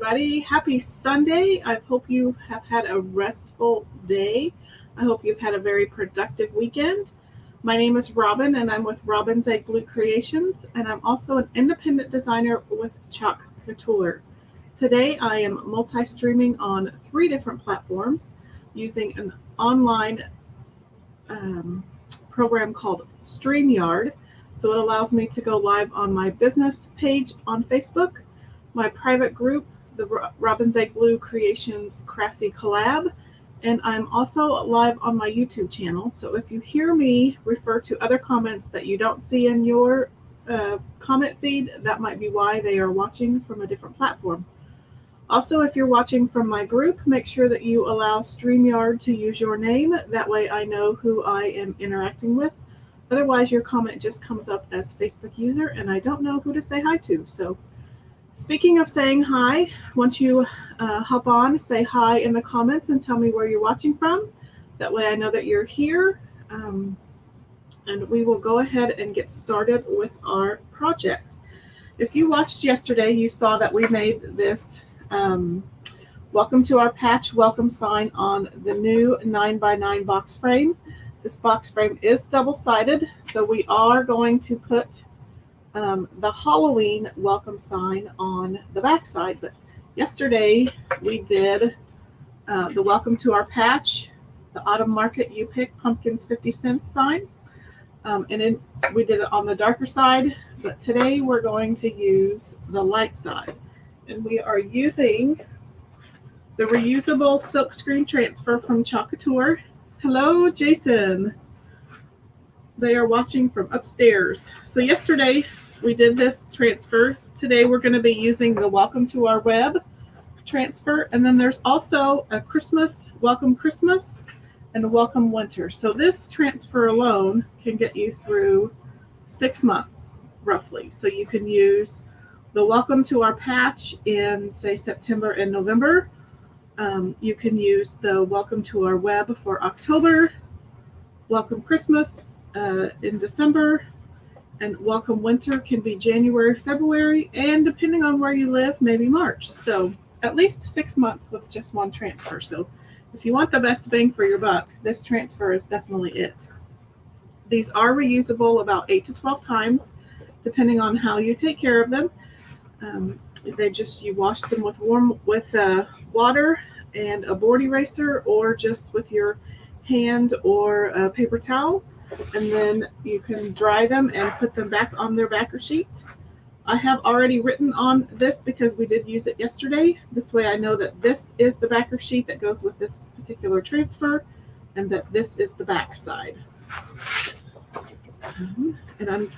everybody. Happy Sunday. I hope you have had a restful day. I hope you've had a very productive weekend. My name is Robin, and I'm with Robin's Egg Blue Creations, and I'm also an independent designer with Couture. Today, I am multi-streaming on 3 different platforms using an online program called StreamYard. So it allows me to go live on my business page on Facebook, my private group, the Robin's Egg Blue Creations Crafty Collab, and I'm also live on my YouTube channel. So if you hear me refer to other comments that you don't see in your comment feed, that might be why they are watching from a different platform. Also, if you're watching from my group, make sure that you allow StreamYard to use your name. That way I know who I am interacting with. Otherwise, your comment just comes up as Facebook user, and I don't know who to say hi to. So speaking of saying hi, once you hop on, say hi in the comments and tell me where you're watching from. That way I know that you're here. And we will go ahead and get started with our project. If you watched yesterday, you saw that we made this welcome to our patch welcome sign on the new 9x9 box frame. This box frame is double-sided, so we are going to put the Halloween welcome sign on the back side. But yesterday we did the welcome to our patch, the autumn market you pick pumpkins 50 cents sign. We did it on the darker side, but today we're going to use the light side. And we are using the reusable silkscreen transfer from Couture. Hello, Jason. They are watching from upstairs. So yesterday we did this transfer. Today we're going to be using the Welcome to Our Web transfer. And then there's also a Welcome Christmas, and a Welcome Winter. So this transfer alone can get you through 6 months, roughly. So you can use the Welcome to Our Patch in, say, September and November. You can use the Welcome to Our Web for October, Welcome Christmas in December, and Welcome Winter can be January, February, and depending on where you live, maybe March. So at least 6 months with just one transfer. So if you want the best bang for your buck, this transfer is definitely it. These are reusable about 8 to 12 times, depending on how you take care of them. You wash them with water and a board eraser, or just with your hand or a paper towel, and then you can dry them and put them back on their backer sheet. I have already written on this because we did use it yesterday. This way I know that this is the backer sheet that goes with this particular transfer, and that this is the back side.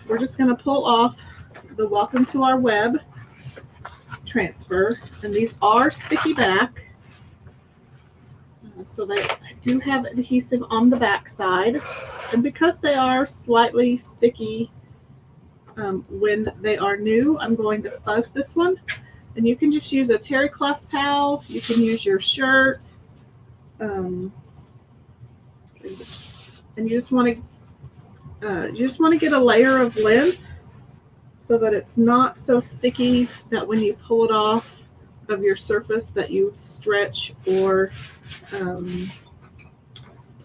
We're just going to pull off the Welcome to Our Web transfer, and these are sticky back. So they do have adhesive on the back side, and because they are slightly sticky when they are new, I'm going to fuzz this one. And you can just use a terry cloth towel. You can use your shirt, and you just want to get a layer of lint so that it's not so sticky that when you pull it off of your surface that you stretch or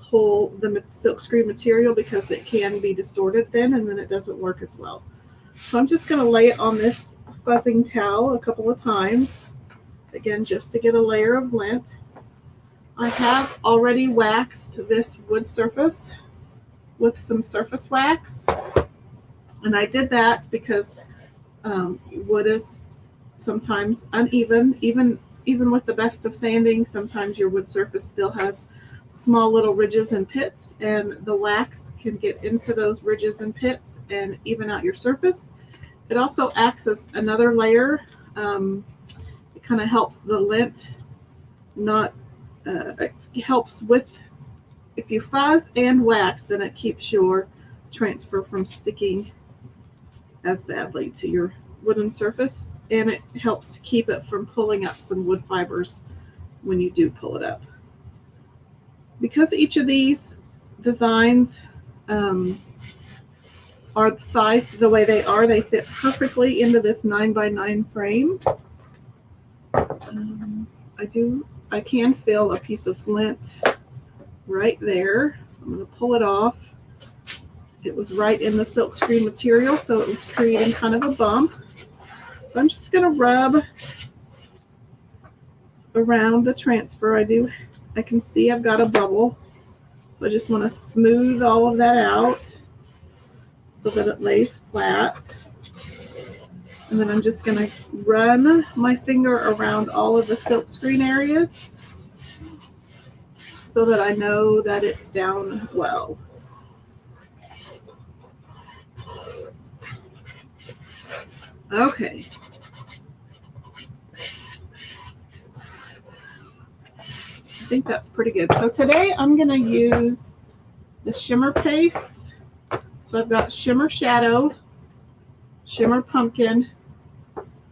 pull the silkscreen material, because it can be distorted then, and then it doesn't work as well. So I'm just going to lay it on this fuzzing towel a couple of times, again, just to get a layer of lint. I have already waxed this wood surface with some surface wax, and I did that because wood is sometimes uneven. Even with the best of sanding, sometimes your wood surface still has small little ridges and pits, and the wax can get into those ridges and pits and even out your surface. It also acts as another layer. It kind of helps the lint it helps with, if you fuzz and wax, then it keeps your transfer from sticking as badly to your wooden surface, and it helps keep it from pulling up some wood fibers when you do pull it up. Because each of these designs are sized the way they are, they fit perfectly into this 9x9 frame. I can feel a piece of Flint right there. I'm going to pull it off. It was right in the silkscreen material, so it was creating kind of a bump. So I'm just going to rub around the transfer. I can see I've got a bubble. So I just want to smooth all of that out so that it lays flat. And then I'm just going to run my finger around all of the silkscreen areas so that I know that it's down well. Okay. I think that's pretty good. So today I'm going to use the Shimmer Pastes. So I've got Shimmer Shadow, Shimmer Pumpkin,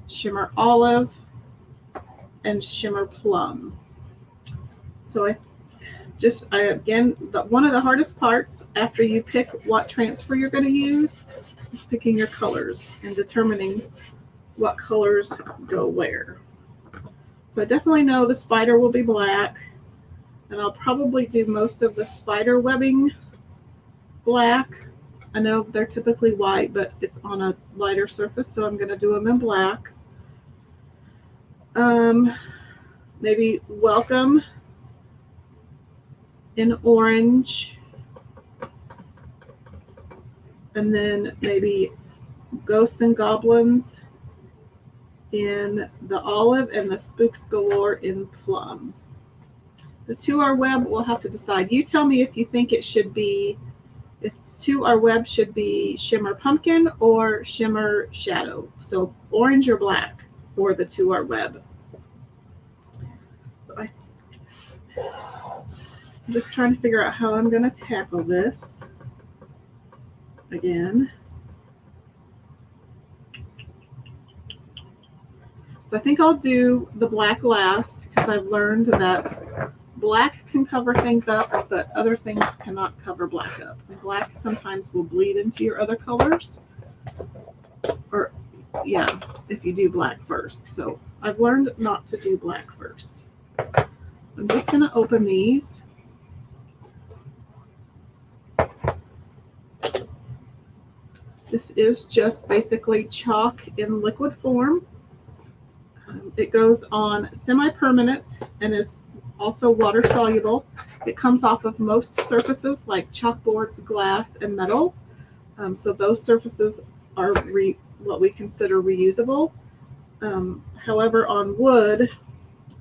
Shimmer Olive, and Shimmer Plum. So one of the hardest parts after you pick what transfer you're going to use is picking your colors and determining what colors go where. So I definitely know the spider will be black, and I'll probably do most of the spider webbing black. I know they're typically white, but it's on a lighter surface, so I'm going to do them in black. Maybe Welcome in orange, and then maybe Ghosts and Goblins in the olive, and the Spooks Galore in plum. The 2R web, we'll have to decide. You tell me if you think it should be, if 2R web should be Shimmer Pumpkin or Shimmer Shadow. So orange or black for the 2R web. So I'm just trying to figure out how I'm going to tackle this again. So I think I'll do the black last, because I've learned that black can cover things up, but other things cannot cover black up. And black sometimes will bleed into your other colors. Or, yeah, if you do black first. So I've learned not to do black first. So I'm just going to open these. This is just basically chalk in liquid form. It goes on semi-permanent and is also water soluble. It comes off of most surfaces like chalkboards, glass, and metal. So those surfaces are what we consider reusable. However, on wood,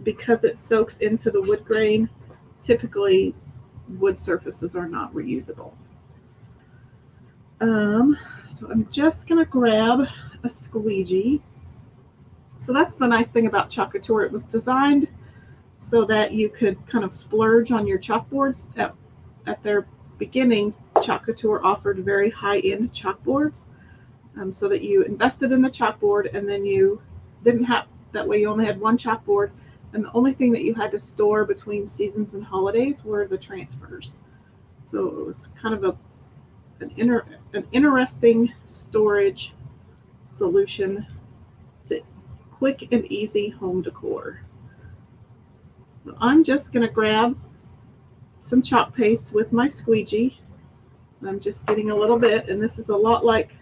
because it soaks into the wood grain, typically wood surfaces are not reusable. So I'm just going to grab a squeegee. So that's the nice thing about Couture. It was designed so that you could kind of splurge on your chalkboards. At their beginning, Couture offered very high-end chalkboards, so that you invested in the chalkboard, and then you didn't have, that way you only had one chalkboard, and the only thing that you had to store between seasons and holidays were the transfers. So it was kind of an interesting storage solution to quick and easy home decor. So I'm just going to grab some chalk paste with my squeegee. I'm just getting a little bit, and this is a lot like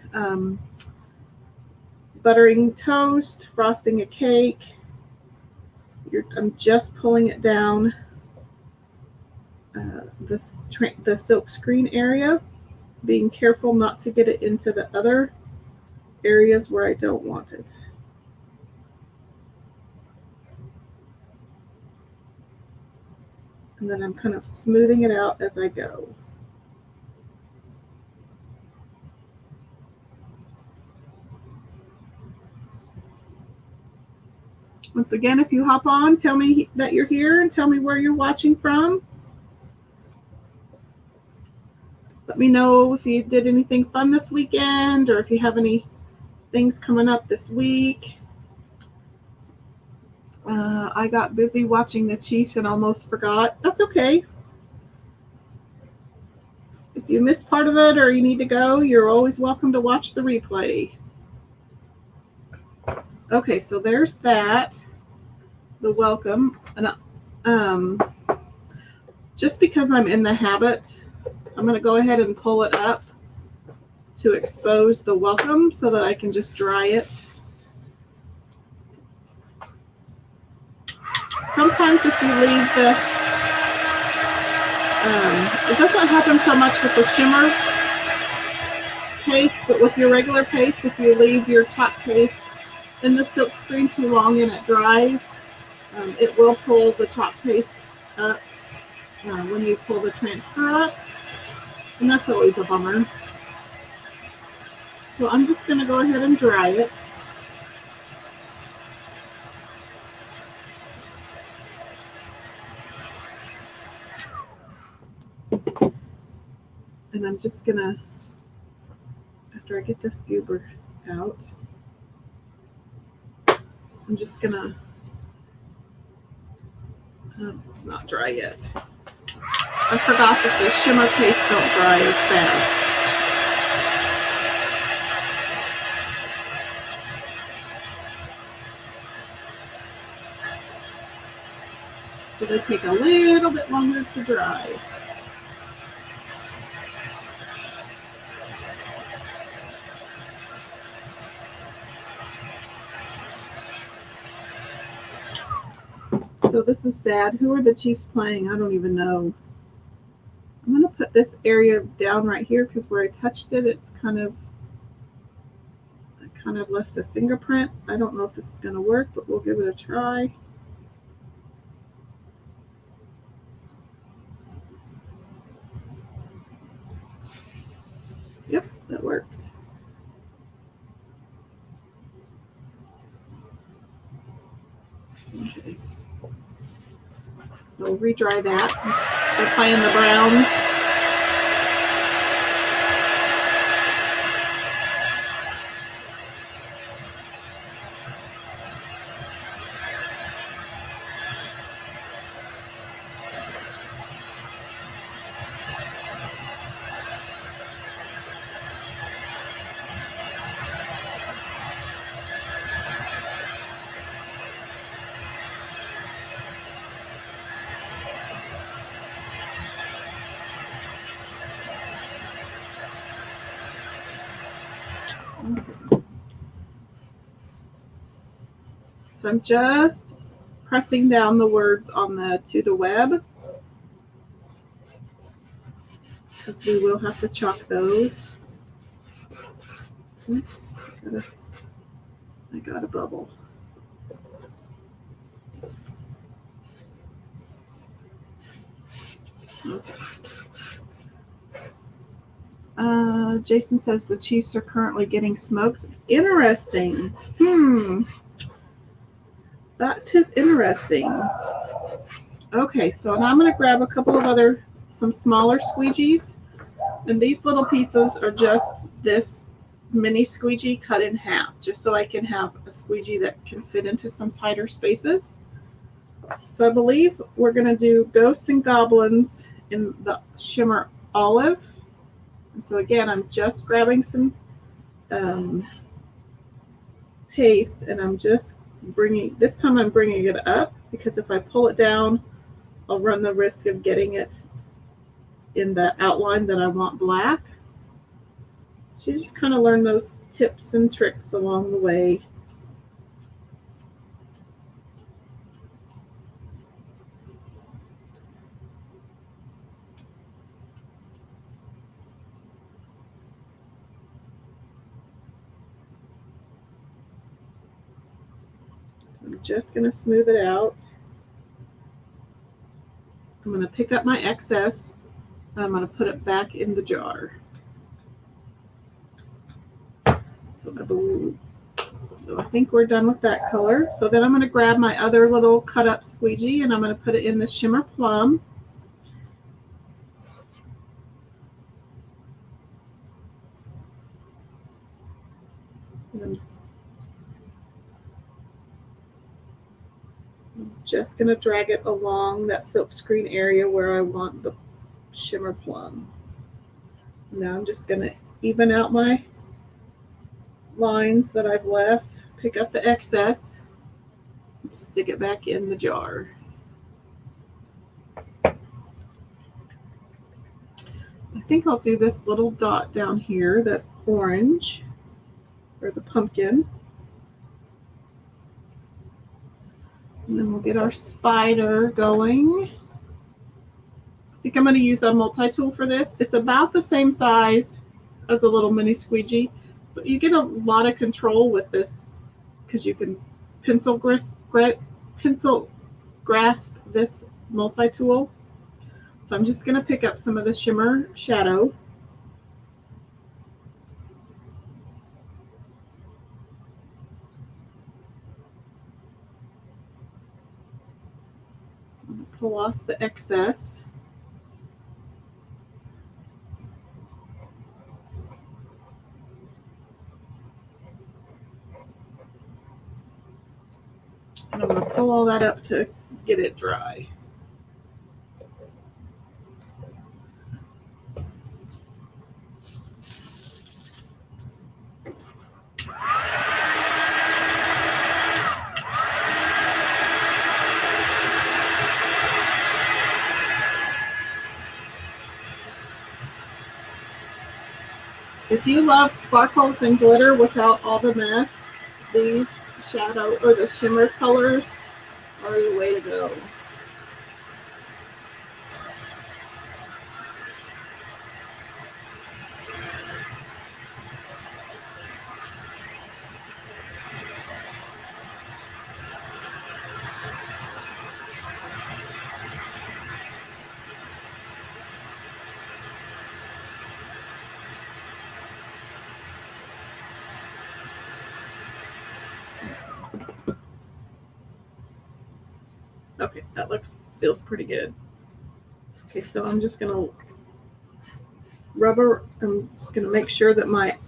buttering toast, frosting a cake. I'm just pulling it down the silk screen area, being careful not to get it into the other areas where I don't want it. And then I'm kind of smoothing it out as I go. Once again, if you hop on, tell me that you're here and tell me where you're watching from. Let me know if you did anything fun this weekend, or if you have any things coming up this week. I got busy watching the Chiefs and almost forgot. That's okay. If you missed part of it or you need to go, you're always welcome to watch the replay. Okay, so there's that. the welcome, and just because I'm in the habit, I'm going to go ahead and pull it up to expose the welcome so that I can just dry it. Sometimes if you leave the, it doesn't happen so much with the shimmer paste, but with your regular paste, if you leave your chalk paste in the silk screen too long and it dries, it will pull the chalk paste up when you pull the transfer up, and that's always a bummer. So I'm just going to go ahead and dry it. And I'm just going to, after I get this goober out, I'm just going to, it's not dry yet. I forgot that the shimmer paste don't dry as fast. So they take a little bit longer to dry. So this is sad. Who are the Chiefs playing? I don't even know. I'm going to put this area down right here because where I touched it, it's I kind of left a fingerprint. I don't know if this is going to work, but we'll give it a try. Yep, that worked. Okay. So we'll redry that. We're playing the browns. So I'm just pressing down the words on the to the web, because we will have to chalk those. Oops, I got a bubble. Okay. Jason says the Chiefs are currently getting smoked. Interesting. That is interesting. Okay, so now I'm going to grab a couple of some smaller squeegees. And these little pieces are just this mini squeegee cut in half, just so I can have a squeegee that can fit into some tighter spaces. So I believe we're going to do Ghosts and Goblins in the Shimmer Olive. And so again, I'm just grabbing some paste, and I'm just this time I'm bringing it up, because if I pull it down, I'll run the risk of getting it in the outline that I want black. So you just kind of learn those tips and tricks along the way. I'm just going to smooth it out. I'm going to pick up my excess. I'm going to put it back in the jar. So I think we're done with that color. So then I'm going to grab my other little cut up squeegee, and I'm going to put it in the Shimmer Plum. I'm just going to drag it along that silkscreen area where I want the Shimmer Plum. Now I'm just going to even out my lines that I've left, pick up the excess, Let's stick it back in the jar. I think I'll do this little dot down here, that orange, or the pumpkin. And then we'll get our spider going. I think I'm going to use a multi-tool for this. It's about the same size as a little mini squeegee, but you get a lot of control with this because you can pencil grasp this multi-tool. So I'm just going to pick up some of the shimmer shadow. Pull off the excess. And I'm going to pull all that up to get it dry. If you love sparkles and glitter without all the mess, these shadow or the shimmer colors are the way to go. Okay, that feels pretty good. Okay, so I'm just gonna I'm gonna make sure that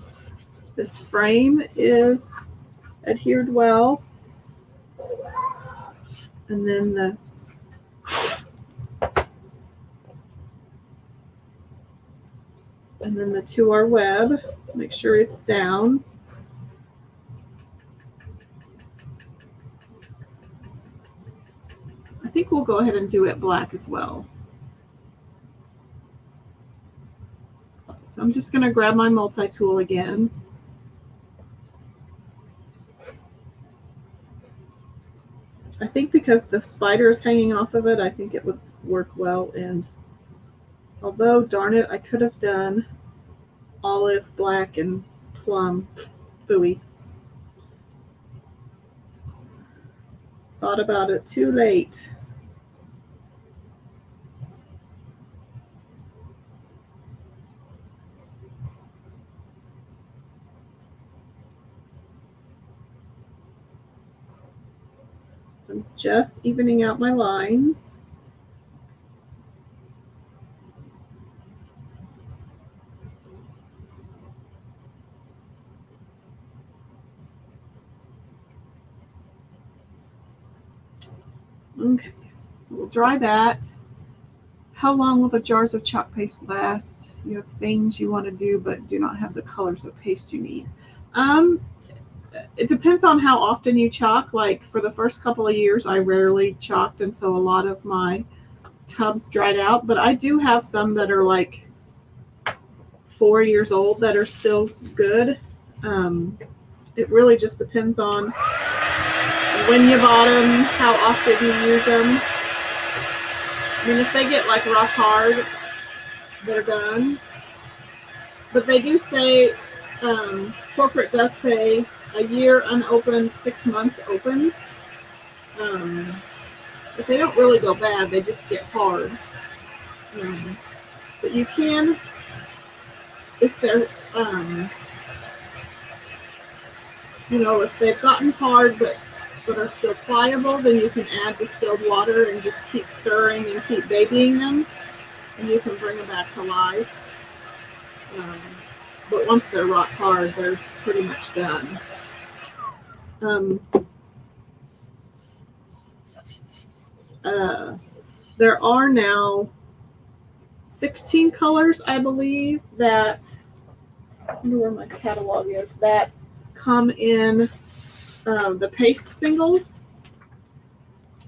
this frame is adhered well, and then to our web, make sure it's down. I think we'll go ahead and do it black as well. So I'm just going to grab my multi-tool again. I think because the spider is hanging off of it, I think it would work well. And although, darn it, I could have done olive, black, and plum. Phooey. Thought about it too late. So I'm just evening out my lines. Okay, so we'll dry that. How long will the jars of chalk paste last? You have things you want to do but do not have the colors of paste you need. It depends on how often you chalk. Like for the first couple of years, I rarely chalked, and so a lot of my tubs dried out. But I do have some that are like 4 years old that are still good. It really just depends on when you bought them, how often you use them. I mean, if they get like rock hard, they're done. But they do say, corporate does say a year unopened, 6 months open. But they don't really go bad, they just get hard. But you can, if they're, if they've gotten hard but are still pliable, then you can add distilled water and just keep stirring and keep babying them, and you can bring them back to life. But once they're rock hard, they're pretty much done. There are now 16 colors, I believe, that, I wonder where my catalog is, that come in the paste singles.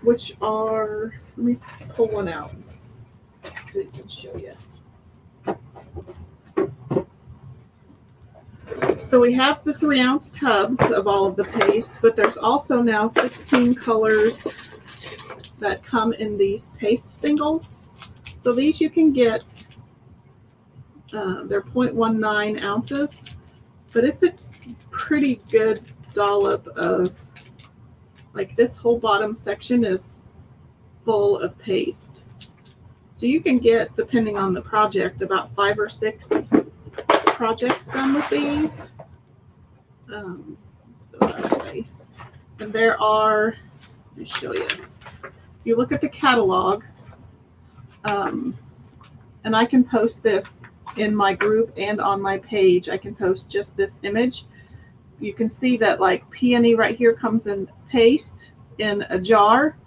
which are, let me pull one out so I can show you. So we have the 3-ounce tubs of all of the paste, but there's also now 16 colors that come in these paste singles. So these you can get, they're 0.19 ounces, but it's a pretty good dollop of, like, this whole bottom section is full of paste. So you can get, depending on the project, about 5 or 6 projects done with these. Those out of the way. And there are, let me show you. If you look at the catalog, and I can post this in my group and on my page, I can post just this image. You can see that, like, peony right here comes in paste in a jar,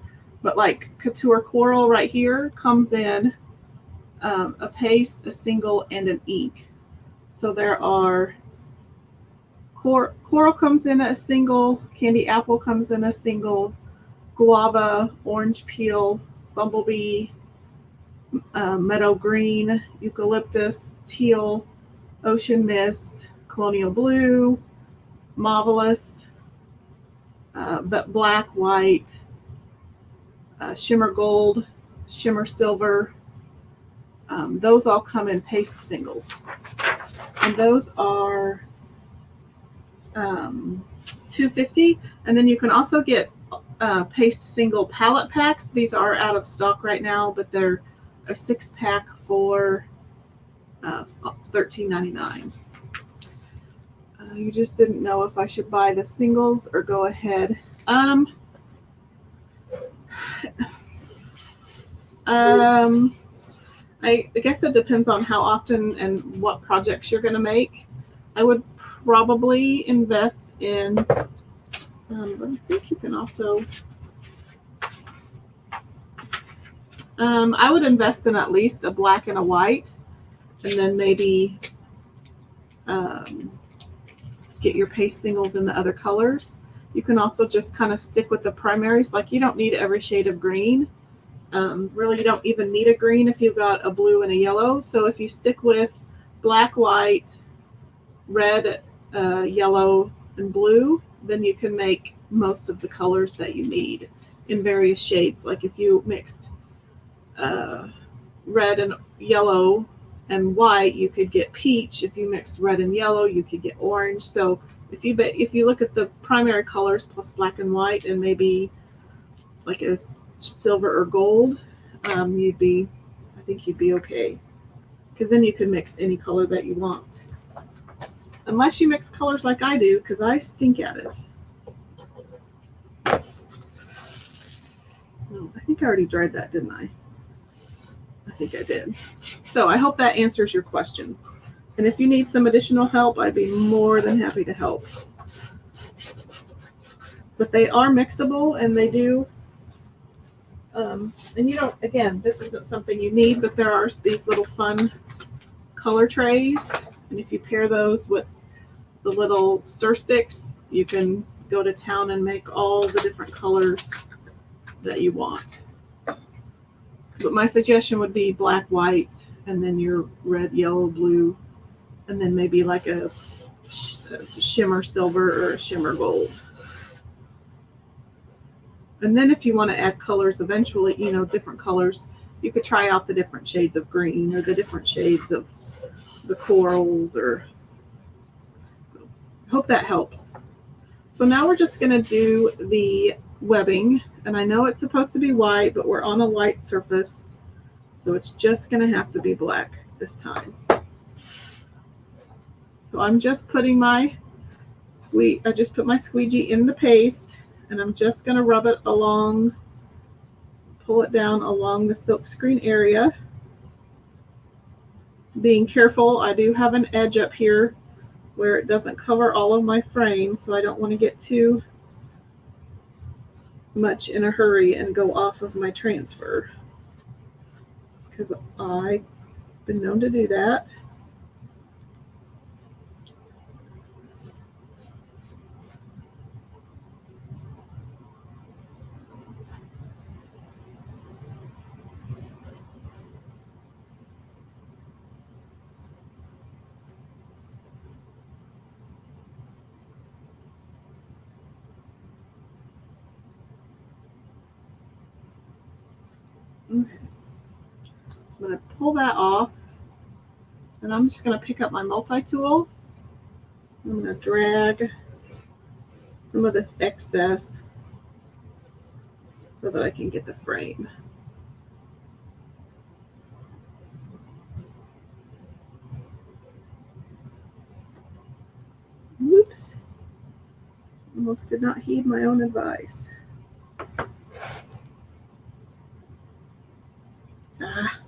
but like Couture Coral right here comes in a paste, a single, and an ink. So there are, Coral comes in a single, Candy Apple comes in a single, Guava, Orange Peel, Bumblebee, Meadow Green, Eucalyptus, Teal, Ocean Mist, Colonial Blue, Marvelous, Black, White, Shimmer Gold, Shimmer Silver. Those all come in paste singles. And those are $2.50. And then you can also get paste single palette packs. These are out of stock right now, but they're a 6-pack for $13.99. You just didn't know if I should buy the singles or go ahead. I guess it depends on how often and what projects you're going to make. I would probably invest in, but I think you can also, I would invest in at least a black and a white, and then maybe get your paste singles in the other colors. You can also just kind of stick with the primaries. Like, you don't need every shade of green. Really, you don't even need a green if you've got a blue and a yellow. So if you stick with black, white, red, yellow, and blue, then you can make most of the colors that you need in various shades. Like if you mixed red and yellow and white, you could get peach. If you mixed red and yellow, you could get orange. So if you look at the primary colors plus black and white and maybe like a silver or gold, I think you'd be okay, because then you can mix any color that you want, unless you mix colors like I do, because I stink at it. Oh, I think I already dried that, didn't I? I think I did. So I hope that answers your question. And if you need some additional help, I'd be more than happy to help. But they are mixable, and they do. And you don't, again, this isn't something you need, but there are these little fun color trays. And if you pair those with the little stir sticks, you can go to town and make all the different colors that you want. But my suggestion would be black, white, and then your red, yellow, blue, and then maybe like a shimmer silver or a shimmer gold. And then if you want to add colors eventually, different colors, you could try out the different shades of green or the different shades of the corals, or hope that helps. So now we're just going to do the webbing, and I know it's supposed to be white, but we're on a light surface, so it's just going to have to be black this time. So I'm just putting my squeegee in the paste, and I'm just going to rub it along, pull it down along the silkscreen area. Being careful, I do have an edge up here where it doesn't cover all of my frame, so I don't want to get too much in a hurry and go off of my transfer, because I've been known to do that. Okay. So I'm going to pull that off. And I'm just going to pick up my multi-tool. I'm going to drag some of this excess so that I can get the frame. Whoops. Almost did not heed my own advice. Ah.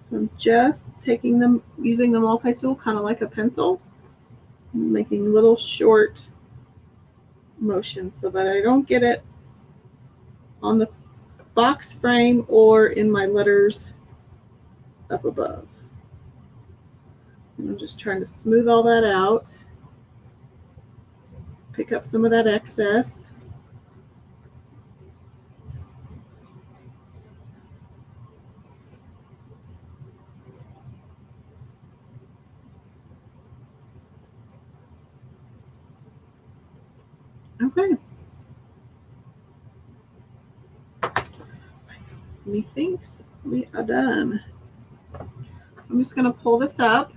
So I'm just taking them, using the multi-tool kind of like a pencil, making little short motions so that I don't get it on the box frame or in my letters up above. And I'm just trying to smooth all that out, pick up some of that excess. Okay. Methinks we are done. I'm just going to pull this up.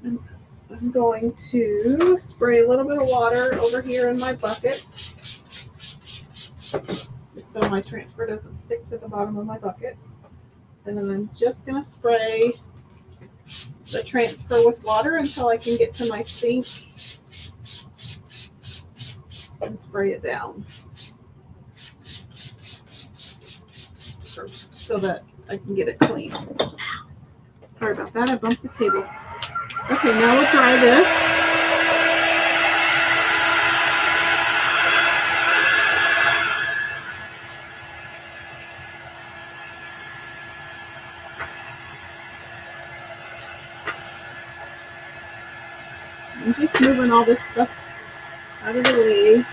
And I'm going to spray a little bit of water over here in my bucket, just so my transfer doesn't stick to the bottom of my bucket. And then I'm just going to spray the transfer with water until I can get to my sink and spray it down so that I can get it clean. Sorry about that, I bumped the table. Okay, now we'll dry this. I'm just moving all this stuff out of the way.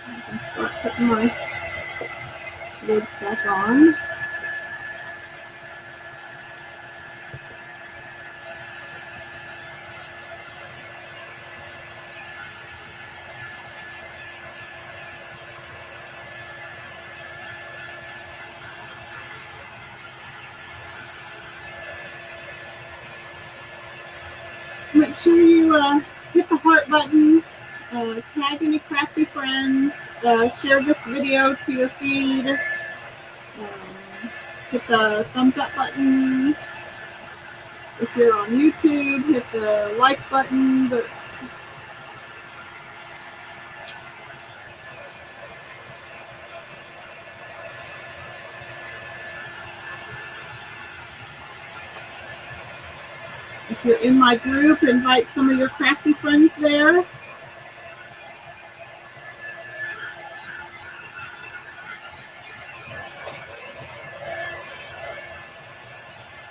I can start putting my lids back on. Make sure you hit the heart button, tag any crafty friends, share this video to your feed, hit the thumbs up button. If you're on YouTube, hit the like button. If you're in my group, invite some of your crafty friends there.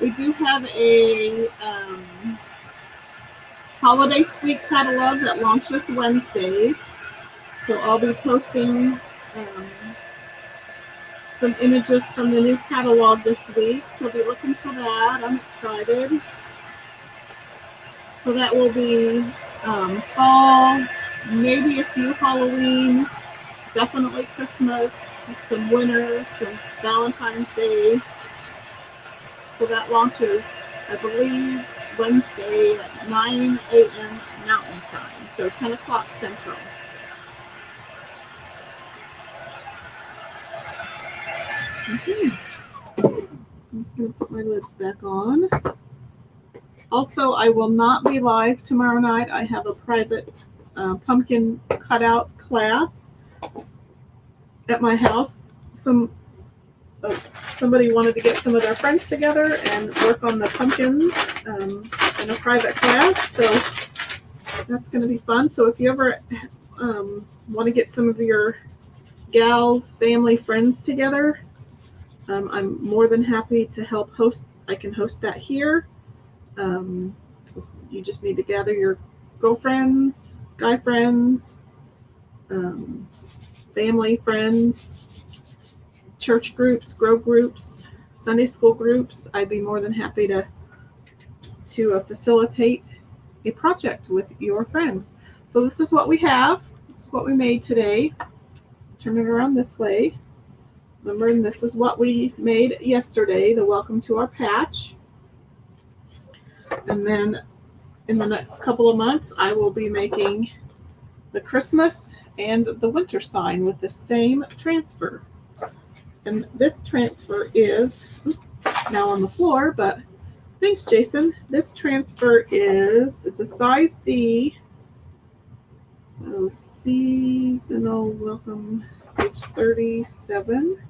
We do have a holiday sweet catalog that launches Wednesday. So I'll be posting some images from the new catalog this week. So be looking for that. I'm excited. So that will be fall, maybe a few Halloween, definitely Christmas, some winter, some Valentine's Day. So that launches, I believe, Wednesday at 9 a.m. Mountain Time, so 10 o'clock Central. Okay. I'm just going to put my lids back on. Also, I will not be live tomorrow night. I have a private pumpkin cutout class at my house. Somebody wanted to get some of their friends together and work on the pumpkins in a private class, so that's going to be fun. So if you ever want to get some of your gals, family, friends together, I'm more than happy to help host. I can host that here. You just need to gather your girlfriends, guy friends, family friends, church groups, grow groups, Sunday school groups. I'd be more than happy to facilitate a project with your friends. So this is what we have. This is what we made today. Turn it around this way. Remember, and this is what we made yesterday, the welcome to our patch. And then in the next couple of months, I will be making the Christmas and the winter sign with the same transfer. And this transfer is now on the floor, but thanks, Jason. This transfer it's a size D. So seasonal welcome, page 37.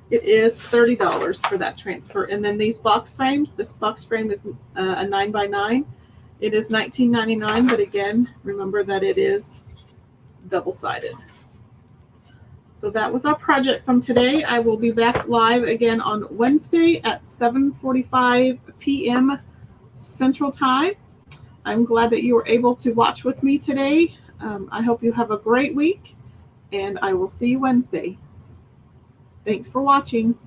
It is $30 for that transfer. And then these box frames, this box frame is a 9x9. It is $19.99, but again, remember that it is double-sided. So that was our project from today. I will be back live again on Wednesday at 7:45 p.m. Central Time. I'm glad that you were able to watch with me today. I hope you have a great week, and I will see you Wednesday. Thanks for watching.